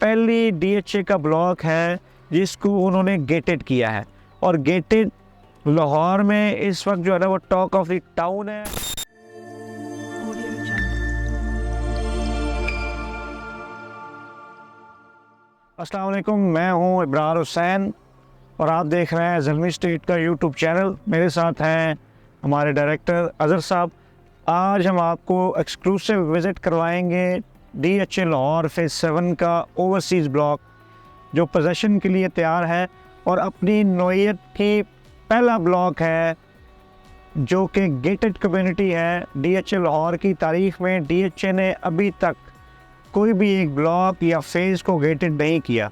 पहली DHA का block है जिसको उन्होंने गेटेड किया है, और गेटेड लाहौर में इस वक्त जो है ना वो टॉक ऑफ द टाउन है। अस्सलाम वालेकुम, मैं हूं इब्रार हुसैन और आप देख रहे हैं ज़ल्मी स्टेट का यूट्यूब चैनल। मेरे साथ हैं हमारे डायरेक्टर अज़हर साहब। आज हम आपको एक्सक्लूसिव विज़िट करवाएंगे DHA लाहौर फेज़ 7 का ओवरसीज़ ब्लॉक जो पोजेसन के लिए तैयार है और अपनी नौइयत की पहला ब्लॉक है जो कि गेटेड कम्युनिटी है। DHA लाहौर की तारीख़ में DHA ने अभी तक कोई भी एक ब्लॉक या फेज़ को गेटेड नहीं किया।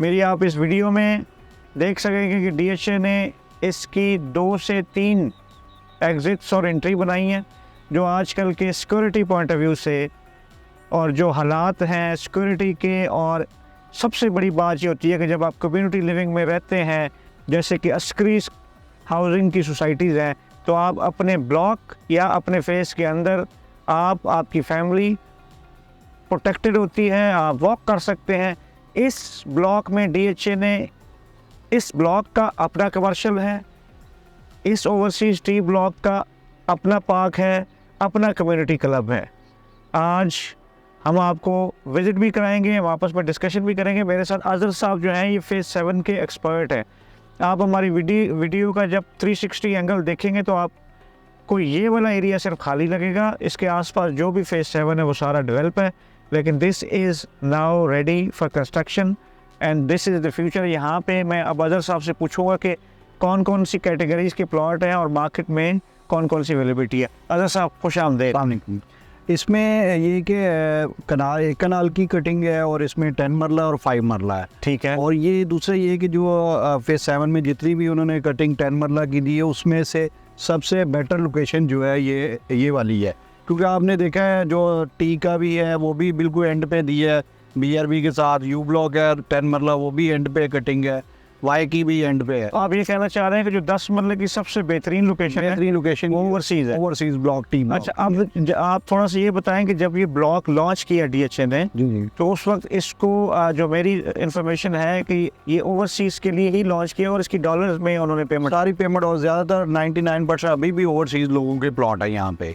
मेरी आप इस वीडियो में देख सकेंगे कि DHA ने इसकी 2 से 3 एग्ज़िट्स और एंट्री बनाई हैं, जो आजकल के सिक्योरिटी पॉइंट ऑफ व्यू से और जो हालात हैं सिक्योरिटी के, और सबसे बड़ी बात ये होती है कि जब आप कम्युनिटी लिविंग में रहते हैं, जैसे कि अस्करी हाउसिंग की सोसाइटीज़ हैं, तो आप अपने ब्लॉक या अपने फेस के अंदर आपकी फैमिली प्रोटेक्टेड होती है, आप वॉक कर सकते हैं। इस ब्लॉक में DHA ने इस ब्लॉक का अपना कमर्शियल है, इस ओवरसीज़ टी ब्लॉक का अपना पार्क है, अपना कम्युनिटी क्लब है। आज हम आपको विज़िट भी कराएंगे, हम आपस में डिस्कशन भी करेंगे। मेरे साथ अज़हर साहब जो हैं ये फेज़ 7 के एक्सपर्ट हैं। आप हमारी वीडियो का जब 360 एंगल देखेंगे तो आपको ये वाला एरिया सिर्फ खाली लगेगा, इसके आसपास जो भी फेज़ 7 है वो सारा डेवलप है, लेकिन this is now ready for construction and this is the future. यहाँ पे मैं अब अज़हर साहब से पूछूंगा कि कौन कौन सी कैटेगरीज़ के प्लॉट हैं और मार्केट में कौन कौन सी अवेलेबिलिटी है। अज़हर साहब खुश आमदीद। इसमें ये कि एक कनाल की कटिंग है और इसमें 10 मरला और 5 मरला है। ठीक है। और ये दूसरा ये कि जो फेज़ 7 में जितनी भी उन्होंने कटिंग 10 मरला की दी है उसमें से सबसे बेटर लोकेशन जो है ये वाली है, क्योंकि आपने देखा है जो टी का भी है वो भी बिल्कुल एंड पे दी है, BRB के साथ यू ब्लॉक है 10 मरला, वो भी एंड पे कटिंग है, वाई की भी एंड पे है। आप ये कहना चाह रहे हैं कि जो 10 मरले की सबसे बेहतरीन लोकेशन ओवरसीज़ है, ओवरसीज़ ब्लॉक टीम। अच्छा, अब आप थोड़ा सा ये बताएं कि जब ये ब्लॉक लॉन्च किया DHA ने, जी, तो उस वक्त इसको जो मेरी इंफॉर्मेशन है कि ये ओवरसीज़ के लिए ही लॉन्च किया और इसकी डॉलर्स में उन्होंने पेमेंट, सारी पेमेंट, और ज़्यादातर 99% अभी भी ओवरसीज़ लोगों के प्लॉट है यहाँ पे।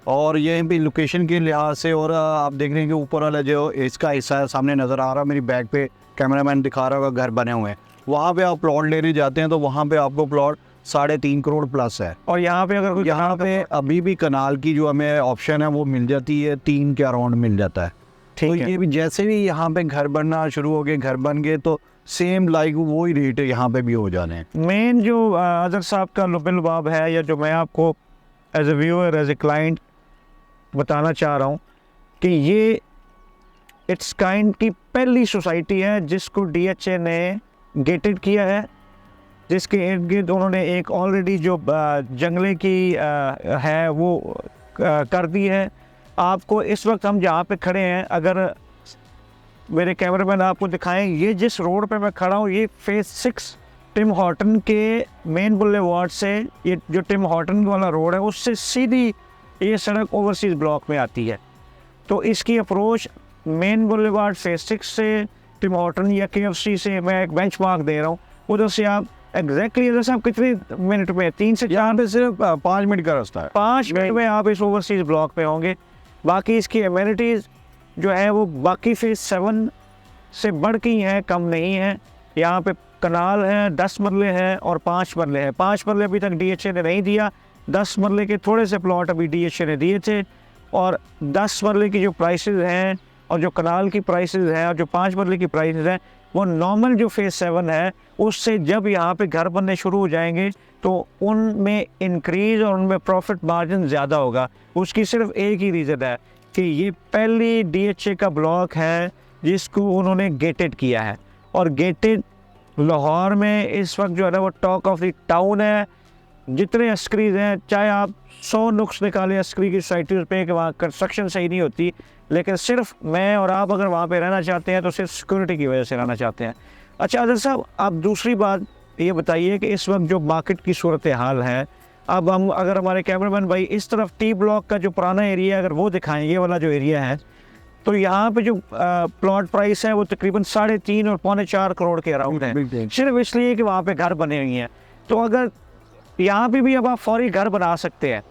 और ये भी लोकेशन के लिहाज से, और आप देख रहे हैं कि ऊपर वाला जो इसका हिस्सा है सामने नज़र आ रहा है, मेरी बैक पे कैमरामैन दिखा रहा होगा, घर बने हुए हैं, वहाँ पे आप प्लॉट लेने जाते हैं तो वहाँ पे आपको प्लॉट 3.5 करोड़ प्लस है। और यहाँ पे अगर यहाँ पे अभी भी कनाल की जो हमें ऑप्शन है वो मिल जाती है, 3 के अराउंड मिल जाता है। तो ये भी जैसे भी यहाँ पे घर बनना शुरू हो गए, घर बन गए तो सेम लाइक वो ही रेट यहाँ पे भी हो जाने हैं। मेन जो अज़हर साहब का लुब-ए-लुबाब है, या जो मैं आपको as a viewer as a client बताना चाह रहा हूँ कि ये इट्स काइंड की पहली सोसाइटी है जिसको DHA ने गेटेड किया है, जिसके इर्द गिर्द उन्होंने एक ऑलरेडी जो जंगले की है वो कर दी है। आपको इस वक्त हम जहाँ पे खड़े हैं, अगर मेरे कैमरामैन आपको दिखाएं, ये जिस रोड पे मैं खड़ा हूँ ये फेज़ 6 टिम हॉर्टन के मेन बुलेवार्ड से, ये जो टिम हॉर्टन वाला रोड है उससे सीधी ये सड़क ओवरसीज़ ब्लॉक में आती है। तो इसकी अप्रोच मेन बुलेवार्ड फेज़ 6 से टिम हॉर्टन या KFC से, मैं एक बेंचमार्क दे रहा हूँ, उधर से आप एग्जैक्टली जैसे आप कितने मिनट में, 3 से 4 पे सिर्फ 5 मिनट का रास्ता है, 5 मिनट में आप इस ओवरसीज़ ब्लॉक पे होंगे। बाकी इसकी एमिनिटीज़ जो है वो बाकी फेज़ 7 से बढ़ के ही हैं, कम नहीं है। यहाँ पे कनाल है, 10 मरले हैं और 5 मरले हैं। 5 मरले अभी तक DHA ने नहीं दिया, 10 मरले के थोड़े से प्लॉट अभी DHA ने दिए थे, और 10 मरले की जो प्राइसेस हैं और जो कनाल की प्राइसेस हैं और जो 5 मरले की प्राइसेस हैं, वो नॉर्मल जो फेज़ 7 है उससे जब यहाँ पे घर बनने शुरू हो जाएंगे तो उनमें इंक्रीज़ और उनमें प्रॉफिट मार्जिन ज़्यादा होगा। उसकी सिर्फ एक ही रीज़न है कि ये पहली DHA का ब्लॉक है जिसको उन्होंने गेटेड किया है, और गेटेड लाहौर में इस वक्त जो है ना वो टॉक ऑफ द टाउन है। जितने अस्करीज हैं, चाहे आप 100 नुक्स निकालें अस्करी की सोसाइटीज़ पे कि वहाँ कंस्ट्रक्शन सही नहीं होती, लेकिन सिर्फ मैं और आप अगर वहाँ पे रहना चाहते हैं तो सिर्फ सिक्योरिटी की वजह से रहना चाहते हैं। अच्छा अज़हर साहब, आप दूसरी बात ये बताइए कि इस वक्त जो मार्केट की सूरत हाल है, अब हम अगर हमारे कैमरामैन भाई इस तरफ टी ब्लॉक का जो पुराना एरिया अगर वो दिखाएं, ये वाला जो एरिया है, तो यहाँ पे जो प्लॉट प्राइस है वो तकरीबन 3.5 और 3.25 करोड़ के अराउंड है, सिर्फ इसलिए कि वहाँ पे घर बने हुए हैं। तो अगर यहाँ पे भी अब आप फौरी घर बना सकते हैं,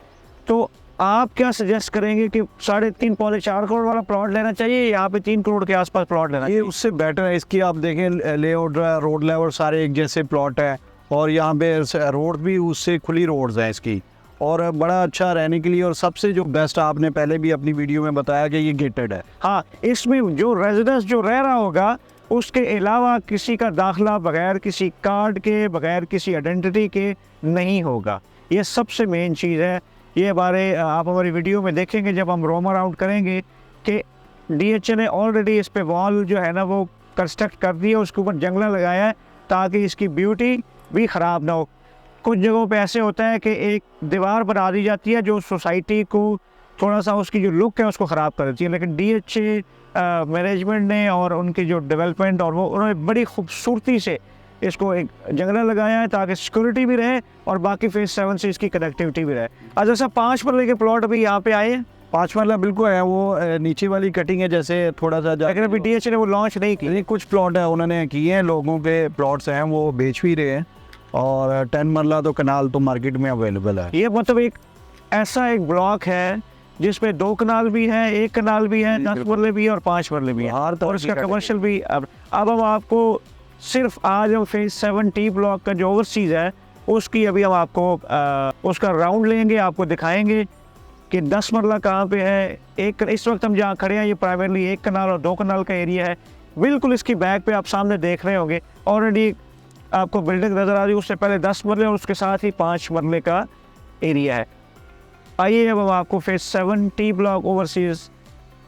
तो आप क्या सजेस्ट करेंगे कि 3.5 4 करोड़ वाला प्लॉट लेना चाहिए, यहाँ पे 3 करोड़ के आसपास प्लॉट लेना ये चाहिए? उससे बेटर है। इसकी आप देखें लेआउट, रोड लेवल सारे एक जैसे प्लॉट है, और यहाँ पे रोड भी उससे खुली रोड्स हैं इसकी, और बड़ा अच्छा रहने के लिए। और सबसे जो बेस्ट, आपने पहले भी अपनी वीडियो में बताया कि ये गेटेड है। हाँ, इसमें जो रेजिडेंस जो रह रहा होगा उसके अलावा किसी का दाखिला बगैर किसी कार्ड के, बगैर किसी आइडेंटिटी के नहीं होगा। ये सबसे मेन चीज़ है। ये आप हमारी वीडियो में देखेंगे जब हम रोम अराउंड करेंगे कि DHA ने ऑलरेडी इस पे वॉल जो है ना वो कंस्ट्रक्ट कर दिया, उसके ऊपर जंगला लगाया है ताकि इसकी ब्यूटी भी ख़राब ना हो। कुछ जगहों पे ऐसे होता है कि एक दीवार बना दी जाती है जो सोसाइटी को थोड़ा सा उसकी जो लुक है उसको ख़राब कर देती है, लेकिन DHA मैनेजमेंट ने और उनकी जो डेवलपमेंट और वो उन्होंने बड़ी खूबसूरती से इसको एक जंगला लगाया है ताकि सिक्योरिटी भी रहे और बाकी फेज 7 से इसकी कनेक्टिविटी भी रहे। अच्छा सर, 5 मरले के प्लॉट अभी यहाँ पे आए हैं? 5 मरला बिल्कुल है, वो नीचे वाली कटिंग है जैसे थोड़ा सा, लेकिन अभी DHA ने वो लॉन्च नहीं की। नहीं, कुछ प्लॉट है उन्होंने किए हैं, लोगों के प्लॉट्स हैं वो बेच भी रहे हैं। और 10 मरला तो कनाल तो मार्केट में अवेलेबल है। ये मतलब एक ऐसा एक ब्लॉक है जिसमें 2 कनाल भी हैं, 1 कनाल भी है, 10 मरले भी है और 5 मरले भी है, और इसका कमर्शियल भी। अब हम आपको सिर्फ आज हम फेज 7T ब्लॉक का जो ओवरसीज है उसकी अभी हम आपको उसका राउंड लेंगे, आपको दिखाएंगे कि 10 मरला कहाँ पे है। इस वक्त हम जहाँ खड़े हैं ये प्राइमरली 1 कनाल और 2 कनाल का एरिया है। बिल्कुल इसकी बैक पे आप सामने देख रहे होंगे ऑलरेडी आपको बिल्डिंग नज़र आ रही है, उससे पहले 10 मरले और उसके साथ ही 5 मरले का एरिया है। आइए अब हम आपको फेज 7T ब्लॉक ओवरसीज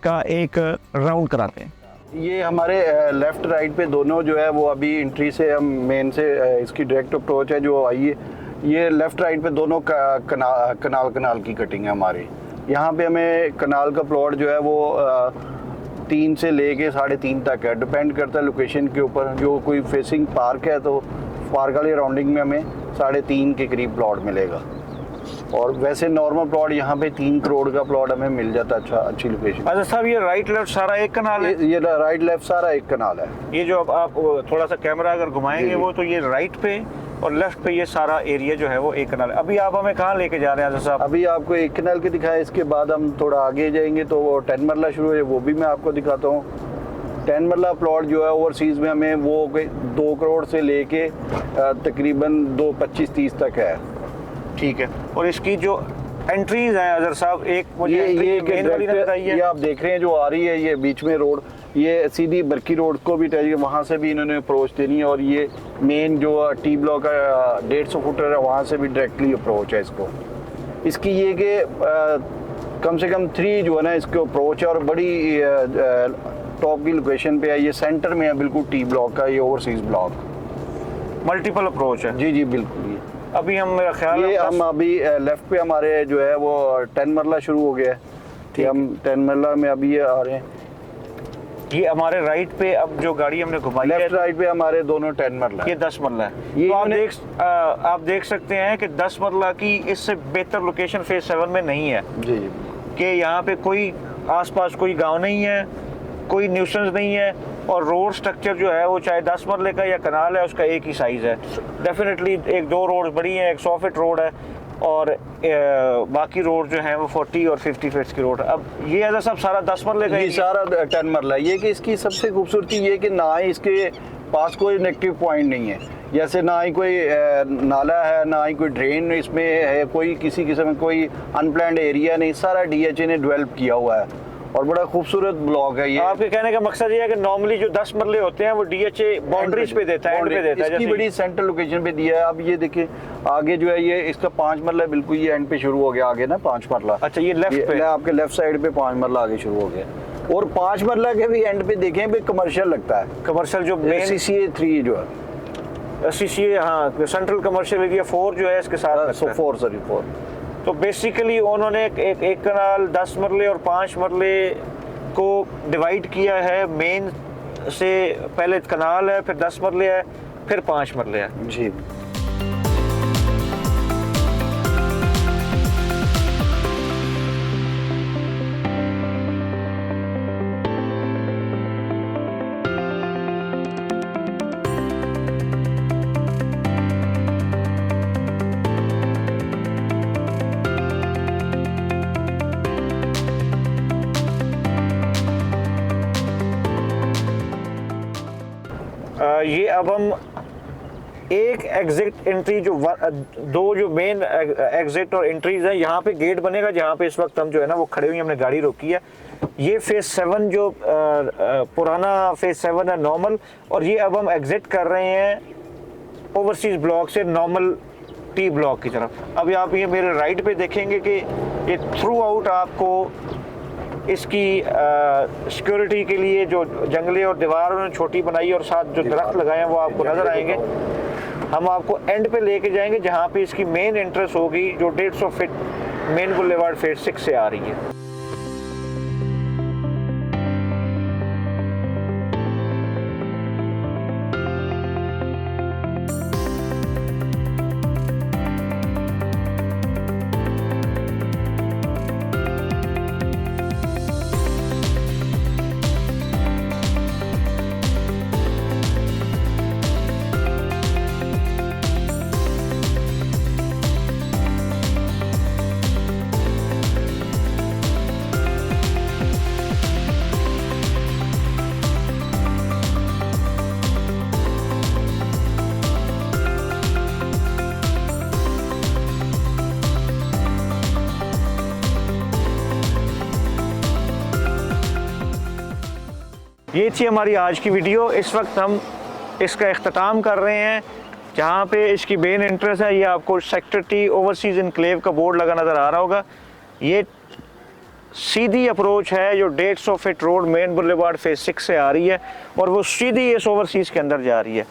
का एक राउंड कराते हैं। ये हमारे लेफ़्ट राइट पे दोनों जो है वो अभी एंट्री से हम मेन से इसकी डायरेक्ट अप्रोच है जो आई है। ये लेफ़्ट राइट पे दोनों कनाल की कटिंग है हमारी। यहाँ पे हमें कनाल का प्लॉट जो है वो 3 से लेके 3.5 तक है, डिपेंड करता है लोकेशन के ऊपर। जो कोई फेसिंग पार्क है तो पार्क वाली राउंडिंग में हमें 3.5 के करीब प्लॉट मिलेगा, और वैसे नॉर्मल प्लॉट यहाँ पे 3 करोड़ का प्लॉट हमें मिल जाता है अच्छी लोकेशन। अच्छा साहब, ये राइट लेफ्ट सारा 1 कनाल है? ये राइट लेफ्ट सारा 1 कनाल है। ये जो अब आप थोड़ा सा कैमरा अगर घुमाएंगे वो, तो ये राइट पे और लेफ्ट पे ये सारा एरिया जो है वो 1 कनाल है। अभी आप हमें कहाँ लेके जा रहे हैं साहब? अभी आपको 1 कनाल के दिखाया, इसके बाद हम थोड़ा आगे जाएंगे तो वो 10 मरला शुरू है, वो भी मैं आपको दिखाता हूँ। 10 मरला प्लॉट जो है ओवरसीज़ में हमें वो 2 करोड़ से लेके तकरीबन 2.25-30 तक है। ठीक है। और इसकी जो एंट्रीज हैं अजहर साहब, एक मुझे ये आप देख रहे हैं जो आ रही है, ये बीच में रोड, ये सीधी बरकी रोड को भी टच, वहाँ से भी इन्होंने अप्रोच देनी है, और ये मेन जो T ब्लॉक का 150 फुटर है वहाँ से भी डायरेक्टली अप्रोच है इसको। इसकी ये कि कम से कम 3 जो है ना इसके अप्रोच है, और बड़ी टॉप की लोकेशन पे है। ये सेंटर में है बिल्कुल T ब्लॉक का, ये ओवरसीज ब्लॉक मल्टीपल अप्रोच है। जी जी बिल्कुल। अभी हम मेरा ख्याल ये हम अभी लेफ्ट पे हमारे जो है वो 10 मरला शुरू हो गया है, ठीक। हम 10 मरला में अभी ये आ रहे हैं। ये हमारे राइट पे अब जो गाड़ी हमने घुमाई है, लेफ्ट राइट पे हमारे दोनों 10 मरला, ये 10 मरला है। ये तो आप देख सकते हैं कि 10 मरला की इससे बेहतर लोकेशन फेज 7 में नहीं है। जी कि यहाँ पे कोई आसपास कोई गांव नहीं है, कोई न्यूसेंस नहीं है, और रोड स्ट्रक्चर जो है वो चाहे 10 मरले का या कनाल है उसका एक ही साइज़ है। डेफिनेटली 1-2 रोड बड़ी हैं, एक 100 फीट रोड है, और बाकी रोड जो है वो 40 और 50 फीट्स की रोड है। अब ये ऐसा सब सारा 10 मरले का, ये सारा 10 मरला। ये कि इसकी सबसे खूबसूरती ये कि ना ही इसके पास कोई नेगेटिव पॉइंट नहीं है, जैसे ना ही कोई नाला है, ना ही कोई ड्रेन इसमें है, कोई किसी किस्म में कोई अनप्लान्ड एरिया नहीं, सारा DHA ने डेवलप किया हुआ है, और बड़ा खूबसूरत ब्लॉक है ये। आपके कहने का मकसद ये है कि नॉर्मली जो 10 मरले होते हैं वो DHA बाउंड्रीज पे देता है, एंड पे देता है, इसकी बड़ी सेंट्रल लोकेशन पे दिया है। अब ये देखिए आगे जो है ये इसका 5 मरला बिल्कुल ये एंड पे शुरू हो गया, आगे ना 5 मरला। अच्छा, ये लेफ्ट पे आपके लेफ्ट साइड पे 5 मरला आगे शुरू हो गया, और 5 मरला के भी एंड पे देखें भी कमर्शियल लगता है। कमर्शियल जो CCA 3 जो है, CCA, हाँ, सेंट्रल कमर्शियल एरिया 4 जो है इसके साथ। 4। तो बेसिकली उन्होंने एक कनाल 10 मरले और 5 मरले को डिवाइड किया है। मेन से पहले कनाल है, फिर 10 मरले है, फिर 5 मरले है। जी। ये अब हम एक एग्जिट एंट्री दो जो मेन एग्जिट और एंट्रीज हैं, यहाँ पे गेट बनेगा जहाँ पे इस वक्त हम जो है ना वो खड़े हुए, हमने गाड़ी रोकी है। ये फेज 7 जो पुराना फेज 7 है नॉर्मल, और ये अब हम एग्जिट कर रहे हैं ओवरसीज ब्लॉक से नॉर्मल टी ब्लॉक की तरफ। अभी आप ये मेरे राइट पे देखेंगे कि ये थ्रू आउट आपको इसकी सिक्योरिटी के लिए जो जंगले और दीवार उन्होंने छोटी बनाई और साथ जो दरख्त लगाए हैं वो आपको नज़र आएंगे। हम आपको एंड पे लेके जाएंगे जहाँ पे इसकी मेन एंट्रेंस होगी, जो 150 फीट मेन बुलेवार्ड फेज 6 से आ रही है। ये थी हमारी आज की वीडियो। इस वक्त हम इसका इख्तिताम कर रहे हैं। जहाँ पे इसकी मेन एंट्रेंस है, ये आपको सेक्टर टी ओवरसीज इनक्लेव का बोर्ड लगा नज़र आ रहा होगा। ये सीधी अप्रोच है जो 150 feet road main boulevard phase 6 से आ रही है और वो सीधी इस ओवरसीज के अंदर जा रही है।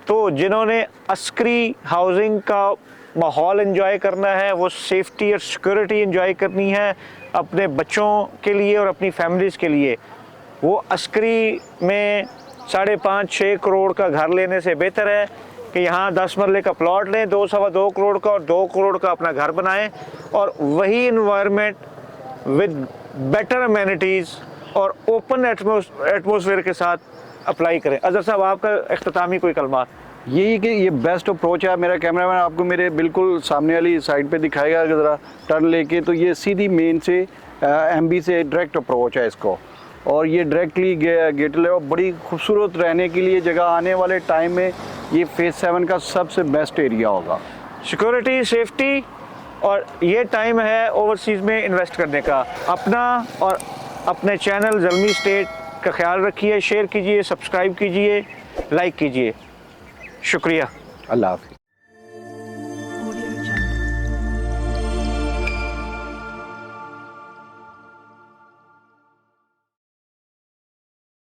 तो जिन्होंने अस्करी हाउसिंग का माहौल एंजॉय करना है, वो सेफ्टी और सिक्योरिटी एंजॉय करनी है अपने बच्चों के लिए और अपनी फैमिलीज़ के लिए, वो अस्करी में 5.5-6 करोड़ का घर लेने से बेहतर है कि यहाँ 10 मरले का प्लॉट लें 2-2.25 करोड़ का और 2 करोड़ का अपना घर बनाएं और वही इन्वायरमेंट विद बेटर अमेनिटीज़ और ओपन एटमॉस्फेयर के साथ अप्लाई करें। अजहर साहब, आपका इख्तितामी कोई कलमात? यही कि ये बेस्ट अप्रोच है। मेरा कैमरामैन आपको मेरे बिल्कुल सामने वाली साइड पे दिखाएगा ज़रा टर्न लेके, तो ये सीधी मेन से MB से डायरेक्ट अप्रोच है इसको, और ये डायरेक्टली गेट ले। बड़ी खूबसूरत रहने के लिए जगह आने वाले टाइम में ये फेज 7 का सबसे बेस्ट एरिया होगा। सिक्योरिटी, सेफ्टी, और ये टाइम है ओवरसीज़ में इन्वेस्ट करने का। अपना और अपने चैनल ज़ल्मी स्टेट का ख्याल रखिए, शेयर कीजिए, सब्सक्राइब कीजिए, लाइक कीजिए। शुक्रिया। अल्लाह हाफ़िज़।